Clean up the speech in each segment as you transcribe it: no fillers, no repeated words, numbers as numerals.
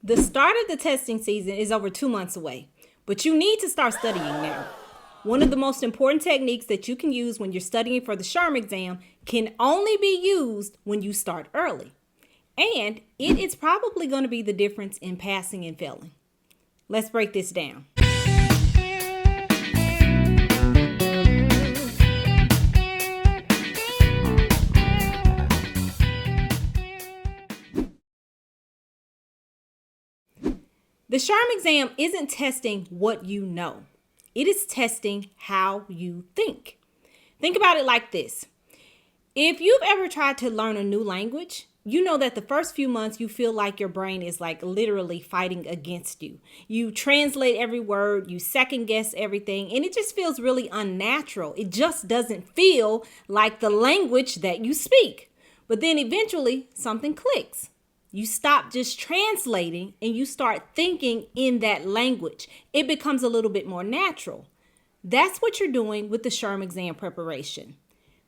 The start of the testing season is over 2 months away, but you need to start studying now. One of the most important techniques that you can use when you're studying for the SHRM exam can only be used when you start early. And it is probably going to be the difference in passing and failing. Let's break this down. The SHRM exam isn't testing what you know. It is testing how you think. Think about it like this. If you've ever tried to learn a new language, you know that the first few months you feel like your brain is like literally fighting against you. You translate every word, you second guess everything, and it just feels really unnatural. It just doesn't feel like the language that you speak. But then eventually something clicks. You stop just translating and you start thinking in that language. It becomes a little bit more natural. That's what you're doing with the SHRM exam preparation.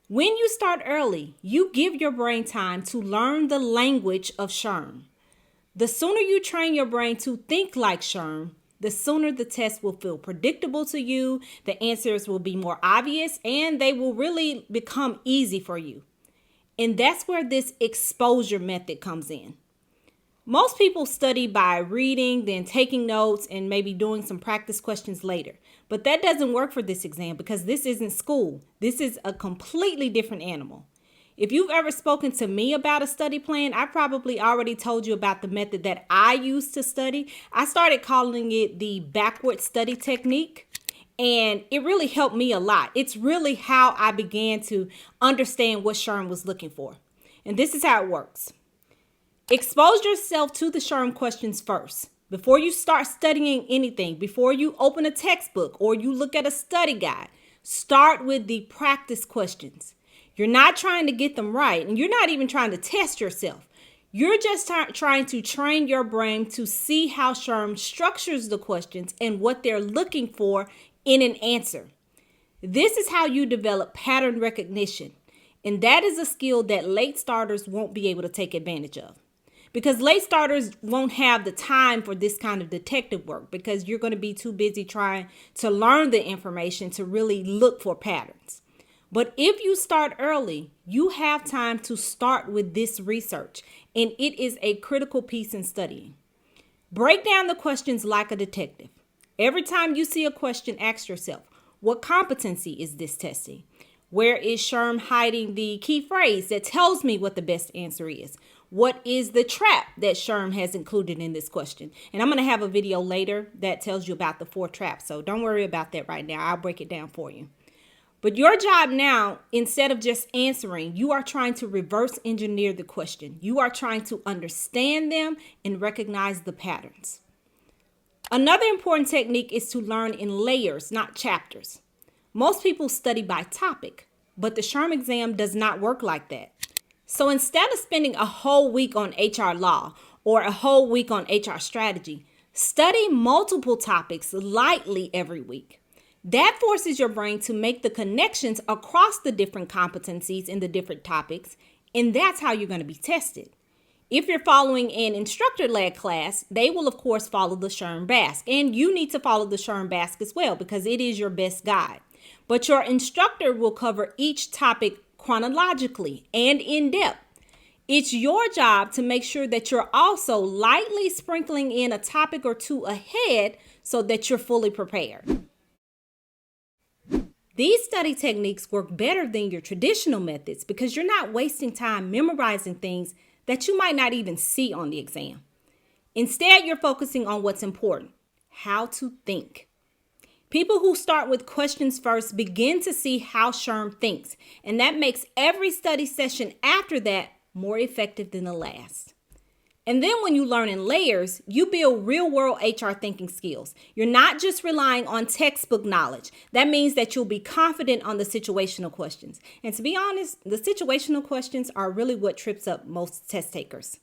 When you start early, you give your brain time to learn the language of SHRM. The sooner you train your brain to think like SHRM, the sooner the test will feel predictable to you, the answers will be more obvious, and they will really become easy for you. And that's where this exposure method comes in. Most people study by reading, then taking notes, and maybe doing some practice questions later. But that doesn't work for this exam because this isn't school. This is a completely different animal. If you've ever spoken to me about a study plan, I probably already told you about the method that I use to study. I started calling it the backward study technique, and it really helped me a lot. It's really how I began to understand what SHRM was looking for. And this is how it works. Expose yourself to the SHRM questions first. Before you start studying anything, before you open a textbook or you look at a study guide, start with the practice questions. You're not trying to get them right, and you're not even trying to test yourself. You're just trying to train your brain to see how SHRM structures the questions and what they're looking for in an answer. This is how you develop pattern recognition, and that is a skill that late starters won't be able to take advantage of. Because late starters won't have the time for this kind of detective work because you're going to be too busy trying to learn the information to really look for patterns. But if you start early, you have time to start with this research, and it is a critical piece in studying. Break down the questions like a detective. Every time you see a question, ask yourself, what competency is this testing? Where is SHRM hiding the key phrase that tells me what the best answer is? What is the trap that SHRM has included in this question? And I'm going to have a video later that tells you about the 4 traps. So don't worry about that right now. I'll break it down for you. But your job now, instead of just answering, you are trying to reverse engineer the question. You are trying to understand them and recognize the patterns. Another important technique is to learn in layers, not chapters. Most people study by topic, but the SHRM exam does not work like that. So instead of spending a whole week on HR law or a whole week on HR strategy, study multiple topics lightly every week. That forces your brain to make the connections across the different competencies in the different topics, and that's how you're going to be tested. If you're following an instructor-led class, they will, of course, follow the SHRM Basque, and you need to follow the SHRM Basque as well because it is your best guide. But your instructor will cover each topic chronologically and in depth. It's your job to make sure that you're also lightly sprinkling in a topic or two ahead so that you're fully prepared. These study techniques work better than your traditional methods because you're not wasting time memorizing things that you might not even see on the exam. Instead, you're focusing on what's important, how to think. People who start with questions first begin to see how SHRM thinks, and that makes every study session after that more effective than the last. And then when you learn in layers, you build real-world HR thinking skills. You're not just relying on textbook knowledge. That means that you'll be confident on the situational questions. And to be honest, the situational questions are really what trips up most test takers.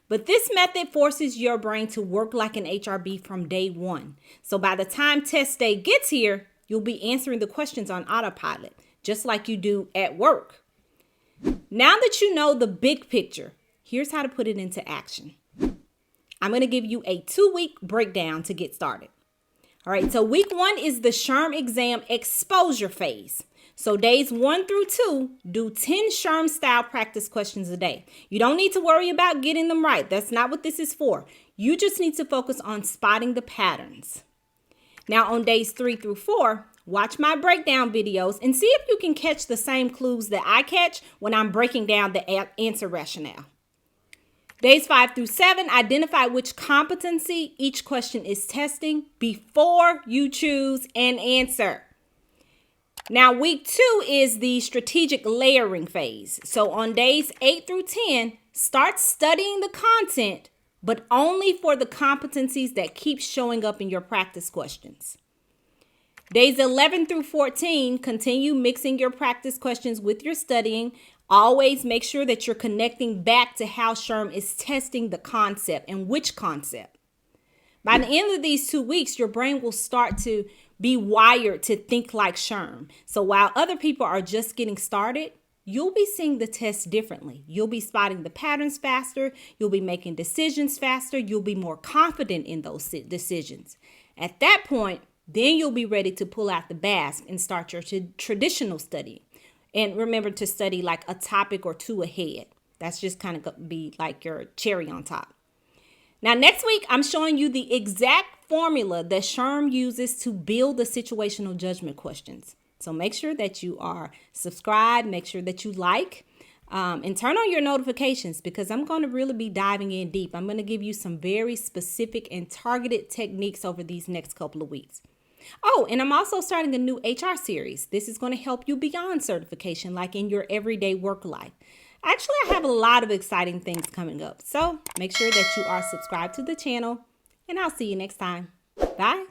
But this method forces your brain to work like an HRB from day one. So by the time test day gets here, you'll be answering the questions on autopilot, just like you do at work. Now that you know the big picture, here's how to put it into action. I'm going to give you a 2-week breakdown to get started. All right, so week 1 is the SHRM exam exposure phase. So days 1 through 2, do 10 SHRM style practice questions a day. You don't need to worry about getting them right. That's not what this is for. You just need to focus on spotting the patterns. Now on days 3 through 4, watch my breakdown videos and see if you can catch the same clues that I catch when I'm breaking down the answer rationale. Days 5 through 7, identify which competency each question is testing before you choose an answer. Now, week 2 is the strategic layering phase. So on days 8 through 10, start studying the content, but only for the competencies that keep showing up in your practice questions. Days 11 through 14, continue mixing your practice questions with your studying. Always make sure that you're connecting back to how SHRM is testing the concept and which concept. By the end of these 2 weeks, your brain will start to be wired to think like SHRM. So while other people are just getting started, you'll be seeing the test differently. You'll be spotting the patterns faster. You'll be making decisions faster. You'll be more confident in those decisions. At that point, then you'll be ready to pull out the basket and start your traditional study. And remember to study like a topic or 2 ahead. That's just kind of be like your cherry on top. Now, next week, I'm showing you the exact formula that SHRM uses to build the situational judgment questions. So make sure that you are subscribed, make sure that you like, and turn on your notifications because I'm going to really be diving in deep. I'm going to give you some very specific and targeted techniques over these next couple of weeks. Oh, and I'm also starting a new HR series. This is going to help you beyond certification, like in your everyday work life. Actually, I have a lot of exciting things coming up. So make sure that you are subscribed to the channel, and I'll see you next time. Bye.